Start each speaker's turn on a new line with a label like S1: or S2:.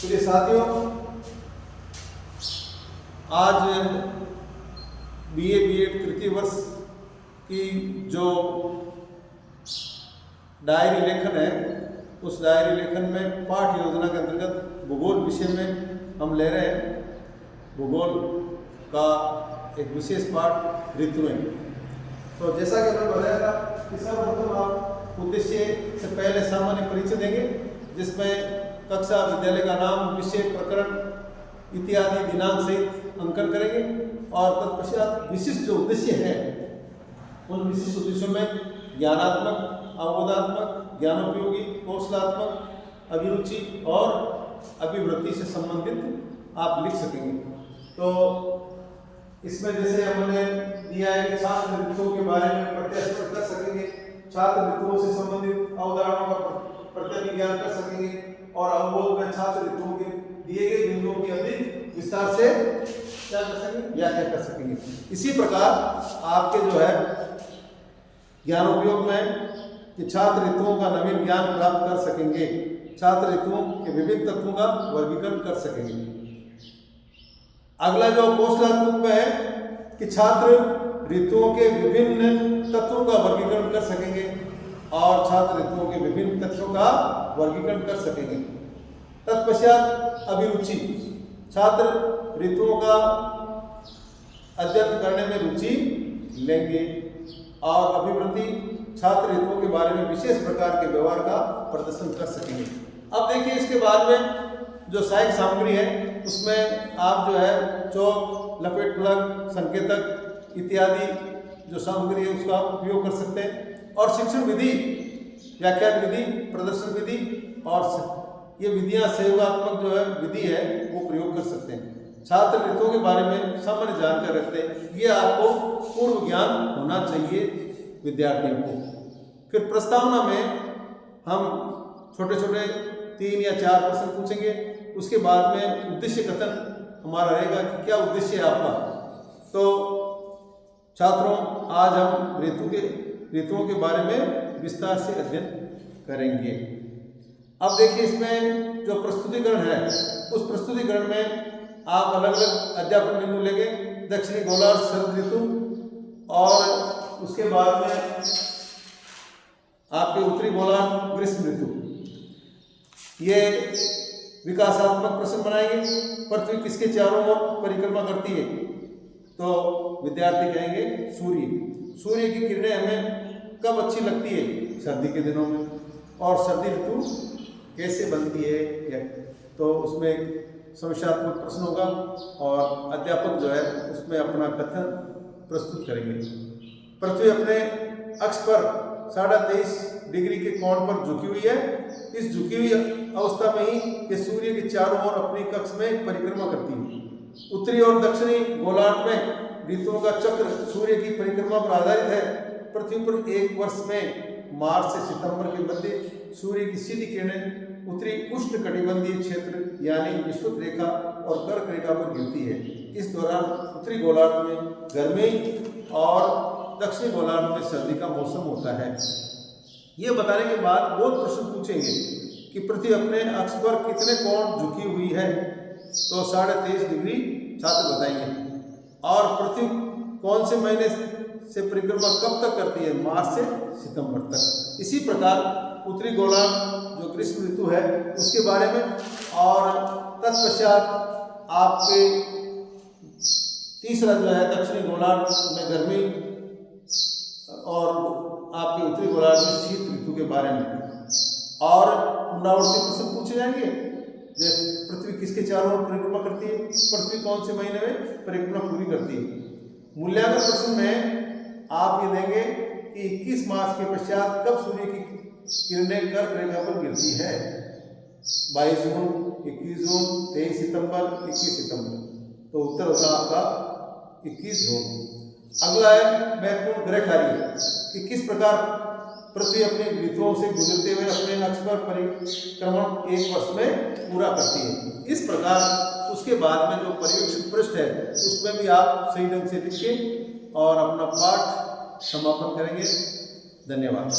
S1: प्रिय साथियों, आज बीए बीएड तृतीय वर्ष की जो डायरी लेखन है, उस डायरी लेखन में पाठ योजना के अंतर्गत भूगोल विषय में हम ले रहे हैं। भूगोल का एक विशेष पाठ ऋतुएं। तो जैसा कि मैंने बताया था कि सर्वप्रथम आप उद्देश्य से पहले सामान्य परिचय देंगे, जिसमें कक्षा, विद्यालय का नाम, विषय, प्रकरण इत्यादि दिनांक सहित अंकन करेंगे और तत्पश्चात विशिष्ट जो उद्देश्य है उन विशिष्ट उद्देश्यों में ज्ञानात्मक, अवबोधात्मक, ज्ञानोपयोगी, कौशलात्मक, अभिरुचि और अभिवृत्ति से संबंधित आप लिख सकेंगे। तो इसमें जैसे हमने दिया है कि छात्र ऋतुओं के बारे में प्रत्यक्ष कर सकेंगे, छात्र ऋतुओं से संबंधित अवधारणाओं का प्रतिज्ञान कर सकेंगे और अवबोध में छात्र ऋतुओं के दिए गए बिंदुओं की अधिक विस्तार से क्या कर सकेंगे, व्याख्या कर सकेंगे। इसी प्रकार आपके जो है ज्ञानोपयोग में कि छात्र ऋतुओं का नवीन ज्ञान प्राप्त कर सकेंगे, छात्र ऋतुओं के विभिन्न तत्वों का वर्गीकरण कर सकेंगे। अगला जो कौशलात्मक में है कि छात्र ऋतुओं के विभिन्न तत्वों का वर्गीकरण कर सकेंगे और छात्र ऋतुओं के विभिन्न तत्वों का वर्गीकरण कर सकेंगे। तत्पश्चात अभिरुचि, छात्र ऋतुओं का अध्ययन करने में रुचि लेंगे और अभिवृत्ति, छात्र ऋतुओं के बारे में विशेष प्रकार के व्यवहार का प्रदर्शन कर सकेंगे। अब देखिए, इसके बाद में जो सहायक सामग्री है उसमें आप जो है चौक, लपेट प्लग, संकेतक इत्यादि जो सामग्री है उसका उपयोग कर सकते हैं। और शिक्षण विधि, व्याख्यान विधि, प्रदर्शन विधि और ये विधियां सहयोगात्मक जो है विधि है वो प्रयोग कर सकते हैं। छात्र ऋतुओं के बारे में सामान्य जानकारी रखते हैं, ये आपको पूर्व ज्ञान होना चाहिए विद्यार्थियों को। फिर प्रस्तावना में हम छोटे छोटे 3 या 4 प्रश्न पूछेंगे। उसके बाद में उद्देश्य कथन हमारा रहेगा कि क्या उद्देश्य है आपका। तो छात्रों, आज हम ऋतुओं के बारे में विस्तार से अध्ययन करेंगे। अब देखिए, इसमें जो प्रस्तुतिकरण है उस प्रस्तुतिकरण में आप अलग अलग अध्यापन बिंदु लेंगे। दक्षिणी गोलार्ध शरद ऋतु और उसके बाद में आपके उत्तरी गोलार्ध ग्रीष्म ऋतु। ये विकासात्मक प्रश्न बनाएंगे। पृथ्वी किसके चारों ओर परिक्रमा करती है? तो विद्यार्थी कहेंगे सूर्य की किरणें हमें कब अच्छी लगती है? सर्दी के दिनों में। और सर्दी ऋतु कैसे बनती है? तो उसमें समस्यात्मक प्रश्न होगा और अध्यापक जो है उसमें अपना कथन प्रस्तुत करेंगे। पृथ्वी अपने अक्ष पर 23.5 डिग्री के कोण पर झुकी हुई है। इस झुकी हुई अवस्था में ही ये सूर्य के चारों ओर अपनी कक्ष में परिक्रमा करती है। उत्तरी और दक्षिणी गोलार्ध में ऋतुओं का चक्र सूर्य की परिक्रमा पर आधारित है। पृथ्वी पर एक वर्ष में मार्च से सितंबर के मध्य सूर्य की सीधी किरणें उत्तरी उष्ण कटिबंधीय क्षेत्र यानी विषुवत रेखा और कर्क रेखा पर गिरती है। इस दौरान उत्तरी गोलार्ध में गर्मी और दक्षिणी गोलार्ध में सर्दी का मौसम होता है। ये बताने के बाद बहुत प्रश्न पूछेंगे कि पृथ्वी अपने अक्ष पर कितने कोण झुकी हुई है? तो 23.5 डिग्री छात्र बताएंगे। और पृथ्वी कौन से महीने से परिक्रमा कब तक करती है? मार्च से सितंबर तक। इसी प्रकार उत्तरी गोलार्ध जो ग्रीष्म ऋतु है उसके बारे में और तत्पश्चात आपके तीसरा जो है दक्षिणी गोलार्ध में गर्मी और आपके उत्तरी गोलार्ध में शीत ऋतु के बारे में। और पुनरावर्ती प्रश्न पूछे जाएंगे, जैसे पृथ्वी किसके चारों ओर परिक्रमा करती है? पृथ्वी कौन से महीने में परिक्रमा पूरी करती है? मूल्यांकन प्रश्न में आप ये देंगे कि 21 मार्च के पश्चात कब सूर्य की किरणें कर्क रेखा पर गिरती है? 22 जून, 21 जून, 23 सितंबर, 21 सितंबर। तो उत्तर होगा आपका 21 जून। अगला है महत्वपूर्ण ग्रह कार्य कि किस प्रकार पृथ्वी अपने ऋतुओं से गुजरते हुए अपने अक्ष पर परिक्रमण एक वर्ष में पूरा करती है। इस प्रकार उसके बाद में जो पर्यवेक्षण पृष्ठ है उसमें भी आप सही ढंग से लिखिए और अपना पाठ समापन करेंगे। धन्यवाद।